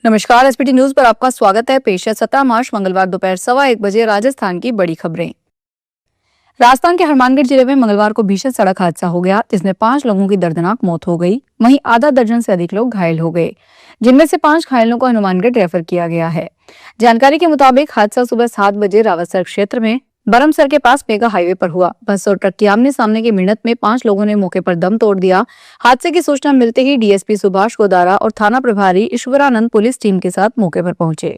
नमस्कार। SPT news पर आपका स्वागत है। पेश है 17 मार्च मंगलवार दोपहर 1:15 राजस्थान की बड़ी खबरें। राजस्थान के हनुमानगढ़ जिले में मंगलवार को भीषण सड़क हादसा हो गया, जिसमें 5 लोगों की दर्दनाक मौत हो गई। वहीं आधा दर्जन से अधिक लोग घायल हो गए, जिनमें से 5 घायलों को हनुमानगढ़ रेफर किया गया है। जानकारी के मुताबिक हादसा सुबह 7 बजे रावतसर क्षेत्र में बरमसर के पास मेगा हाईवे पर हुआ। बस और ट्रक की आमने सामने की भिड़ंत में 5 लोगों ने मौके पर दम तोड़ दिया। हादसे की सूचना मिलते ही डीएसपी सुभाष गोदारा और थाना प्रभारी ईश्वरानंद पुलिस टीम के साथ मौके पर पहुंचे।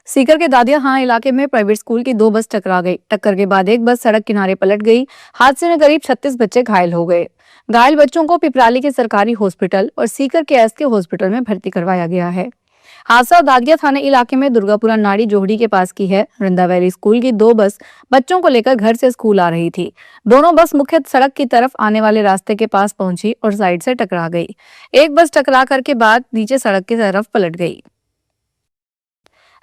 सीकर के दादिया इलाके में प्राइवेट स्कूल की 2 बस टकरा गई। टक्कर के बाद एक बस सड़क किनारे पलट गई। हादसे में करीब 36 बच्चे घायल हो गए। घायल बच्चों को पिपराली के सरकारी हॉस्पिटल और सीकर के एसके हॉस्पिटल में भर्ती करवाया गया है। हादसा दादिया थाने इलाके में दुर्गापुरा नाड़ी जोहड़ी के पास की है। वृंदा वैली स्कूल की 2 बस बच्चों को लेकर घर से स्कूल आ रही थी। दोनों बस मुख्य सड़क की तरफ आने वाले रास्ते के पास पहुंची और साइड से टकरा गई। एक बस टकरा करके बाद नीचे सड़क की तरफ पलट गई।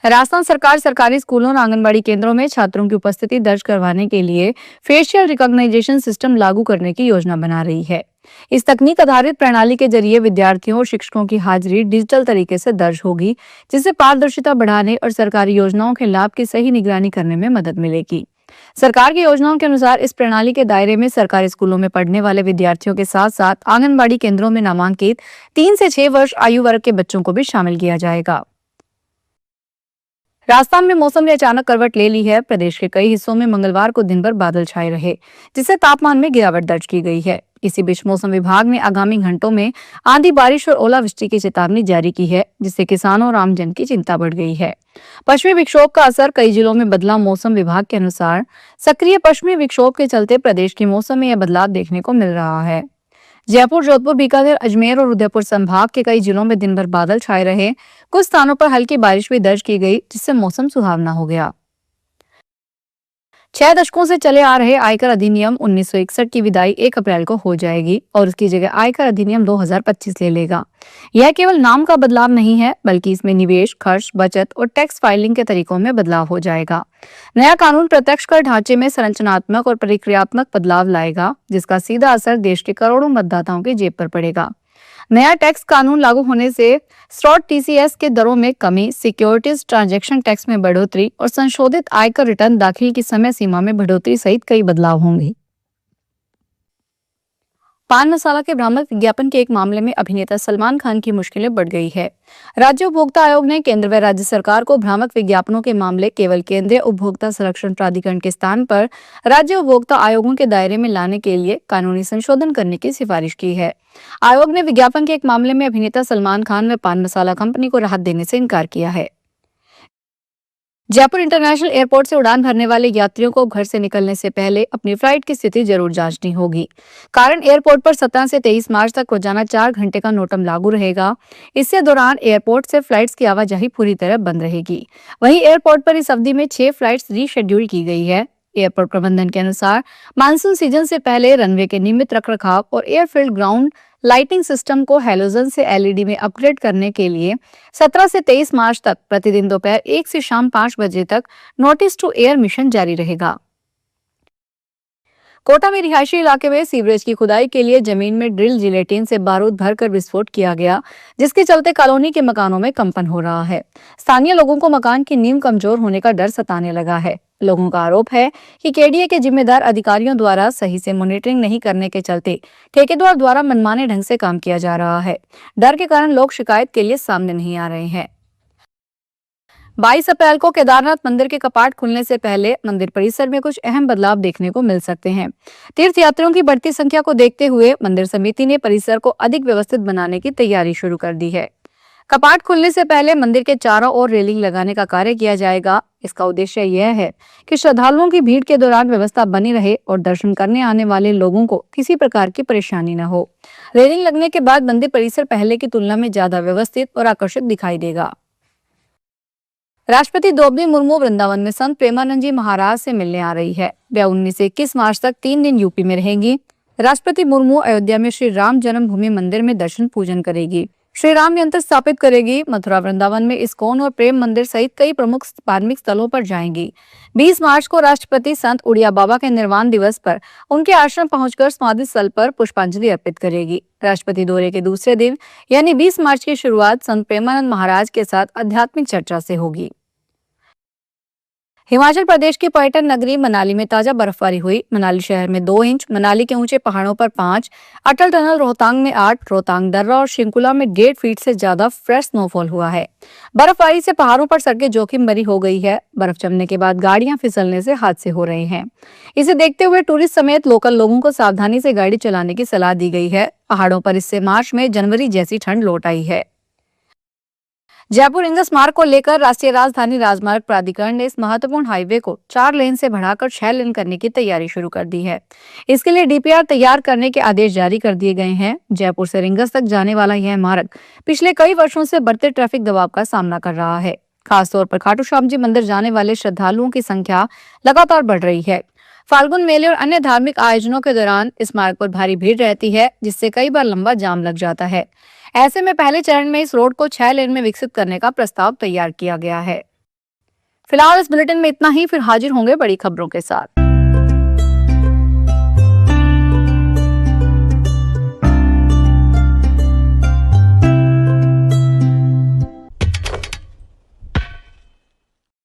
राजस्थान सरकार सरकारी स्कूलों और आंगनबाड़ी केंद्रों में छात्रों की उपस्थिति दर्ज करवाने के लिए फेशियल रिकॉग्नाइजेशन सिस्टम लागू करने की योजना बना रही है। इस तकनीक आधारित प्रणाली के जरिए विद्यार्थियों और शिक्षकों की हाजिरी डिजिटल तरीके से दर्ज होगी, जिससे पारदर्शिता बढ़ाने और सरकारी योजनाओं के लाभ की सही निगरानी करने में मदद मिलेगी। सरकार की योजनाओं के अनुसार इस प्रणाली के दायरे में सरकारी स्कूलों में पढ़ने वाले विद्यार्थियों के साथ साथ आंगनबाड़ी केंद्रों में नामांकित 3 से 6 वर्ष आयु वर्ग के बच्चों को भी शामिल किया जाएगा। राजस्थान में मौसम ने अचानक करवट ले ली है। प्रदेश के कई हिस्सों में मंगलवार को दिन भर बादल छाए रहे, जिससे तापमान में गिरावट दर्ज की गई है। इसी बीच मौसम विभाग ने आगामी घंटों में आंधी, बारिश और ओलावृष्टि की चेतावनी जारी की है, जिससे किसानों और आमजन की चिंता बढ़ गई है। पश्चिमी विक्षोभ का असर कई जिलों में बदला। मौसम विभाग के अनुसार सक्रिय पश्चिमी विक्षोभ के चलते प्रदेश के मौसम में यह बदलाव देखने को मिल रहा है। जयपुर, जोधपुर, बीकानेर, अजमेर और उदयपुर संभाग के कई जिलों में दिन भर बादल छाए रहे। कुछ स्थानों पर हल्की बारिश भी दर्ज की गई, जिससे मौसम सुहावना हो गया। 6 दशकों से चले आ रहे आयकर अधिनियम 1961 की विदाई 1 अप्रैल को हो जाएगी और उसकी जगह आयकर अधिनियम 2025 ले लेगा। यह केवल नाम का बदलाव नहीं है, बल्कि इसमें निवेश, खर्च, बचत और टैक्स फाइलिंग के तरीकों में बदलाव हो जाएगा। नया कानून प्रत्यक्ष कर ढांचे में संरचनात्मक और प्रक्रियात्मक बदलाव लाएगा, जिसका सीधा असर देश के करोड़ों मतदाताओं की जेब पर पड़ेगा। नया टैक्स कानून लागू होने से स्लॉट टीसीएस के दरों में कमी, सिक्योरिटीज ट्रांजैक्शन टैक्स में बढ़ोतरी और संशोधित आयकर रिटर्न दाखिल की समय सीमा में बढ़ोतरी सहित कई बदलाव होंगे। पान मसाला के भ्रामक विज्ञापन के एक मामले में अभिनेता सलमान खान की मुश्किलें बढ़ गई है। राज्य उपभोक्ता आयोग ने केंद्र व राज्य सरकार को भ्रामक विज्ञापनों के मामले केवल केंद्रीय उपभोक्ता संरक्षण प्राधिकरण के स्थान पर राज्य उपभोक्ता आयोगों के दायरे में लाने के लिए कानूनी संशोधन करने की सिफारिश की है। आयोग ने विज्ञापन के एक मामले में अभिनेता सलमान खान व पान मसाला कंपनी को राहत देने से इनकार किया है। जयपुर इंटरनेशनल एयरपोर्ट से उड़ान भरने वाले यात्रियों को घर से निकलने से पहले अपनी फ्लाइट की स्थिति जरूर जांचनी होगी। कारण एयरपोर्ट पर 17 से 23 मार्च तक रोजाना 4 घंटे का नोटम लागू रहेगा। इससे दौरान एयरपोर्ट से फ्लाइट्स की आवाजाही पूरी तरह बंद रहेगी। वहीं एयरपोर्ट पर इस अवधि में 6 फ्लाइट्स रीशेड्यूल की गई है। एयरपोर्ट प्रबंधन के अनुसार मानसून सीजन से पहले रनवे के नियमित रखरखाव और एयरफील्ड ग्राउंड लाइटिंग सिस्टम को हैलोजन से एलईडी में अपग्रेड करने के लिए 17 से 23 मार्च तक प्रतिदिन दोपहर 1 से शाम 5 बजे तक नोटिस टू एयर मिशन जारी रहेगा। कोटा में रिहायशी इलाके में सीवरेज की खुदाई के लिए जमीन में ड्रिल जिलेटिन से बारूद भरकर विस्फोट किया गया, जिसके चलते कॉलोनी के मकानों में कंपन हो रहा है। स्थानीय लोगों को मकान की नींव कमजोर होने का डर सताने लगा है। लोगों का आरोप है कि केडीए के जिम्मेदार अधिकारियों द्वारा सही से मॉनिटरिंग नहीं करने के चलते ठेकेदार द्वारा मनमाने ढंग से काम किया जा रहा है। डर के कारण लोग शिकायत के लिए सामने नहीं आ रहे हैं। 22 अप्रैल को केदारनाथ मंदिर के कपाट खुलने से पहले मंदिर परिसर में कुछ अहम बदलाव देखने को मिल सकते हैं। तीर्थयात्रियों की बढ़ती संख्या को देखते हुए मंदिर समिति ने परिसर को अधिक व्यवस्थित बनाने की तैयारी शुरू कर दी है। कपाट खुलने से पहले मंदिर के चारों ओर रेलिंग लगाने का कार्य किया जाएगा। इसका उद्देश्य यह है कि श्रद्धालुओं की भीड़ के दौरान व्यवस्था बनी रहे और दर्शन करने आने वाले लोगों को किसी प्रकार की परेशानी न हो। रेलिंग लगने के बाद मंदिर परिसर पहले की तुलना में ज्यादा व्यवस्थित और आकर्षक दिखाई देगा। राष्ट्रपति द्रौपदी मुर्मू वृंदावन में संत प्रेमानंद जी महाराज से मिलने आ रही है। वह 19 से 21 मार्च तक 3 दिन यूपी में रहेंगी। राष्ट्रपति मुर्मू अयोध्या में श्री राम जन्मभूमि मंदिर में दर्शन पूजन करेगी। श्री राम यंत्र स्थापित करेगी। मथुरा वृंदावन में इस्कॉन और प्रेम मंदिर सहित कई प्रमुख धार्मिक स्थलों पर जाएंगी। 20 मार्च को राष्ट्रपति संत उड़िया बाबा के निर्वाण दिवस पर उनके आश्रम पहुंचकर समाधि स्थल पर पुष्पांजलि अर्पित करेगी। राष्ट्रपति दौरे के दूसरे दिन यानी 20 मार्च की शुरुआत संत प्रेमानंद महाराज के साथ आध्यात्मिक चर्चा से होगी। हिमाचल प्रदेश की पर्यटन नगरी मनाली में ताजा बर्फबारी हुई। मनाली शहर में 2 इंच, मनाली के ऊंचे पहाड़ों पर 5, अटल टनल रोहतांग में 8, रोहतांग दर्रा और शिंकुला में 1.5 फीट से ज्यादा फ्रेश स्नोफॉल हुआ है। बर्फबारी से पहाड़ों पर सड़कें जोखिम भरी हो गई है। बर्फ जमने के बाद गाड़ियां फिसलने से हादसे हो रहे हैं। इसे देखते हुए टूरिस्ट समेत लोकल लोगों को सावधानी से गाड़ी चलाने की सलाह दी गई है। पहाड़ों पर इससे मार्च में जनवरी जैसी ठंड लौट आई है। जयपुर इंगस मार्ग को लेकर राष्ट्रीय राजधानी राजमार्ग प्राधिकरण ने इस महत्वपूर्ण हाईवे को 4 लेन से बढ़ाकर 6 लेन करने की तैयारी शुरू कर दी है। इसके लिए डीपीआर तैयार करने के आदेश जारी कर दिए गए हैं। जयपुर से रिंगस तक जाने वाला यह मार्ग पिछले कई वर्षों से बढ़ते ट्रैफिक दबाव का सामना कर रहा है। खासतौर पर खाटू श्याम जी मंदिर जाने वाले श्रद्धालुओं की संख्या लगातार बढ़ रही है। फाल्गुन मेले और अन्य धार्मिक आयोजनों के दौरान इस मार्ग पर भारी भीड़ रहती है, जिससे कई बार लंबा जाम लग जाता है। ऐसे में पहले चरण में इस रोड को 6 लेन में विकसित करने का प्रस्ताव तैयार किया गया है। फिलहाल इस बुलेटिन में इतना ही, फिर हाजिर होंगे बड़ी खबरों के साथ।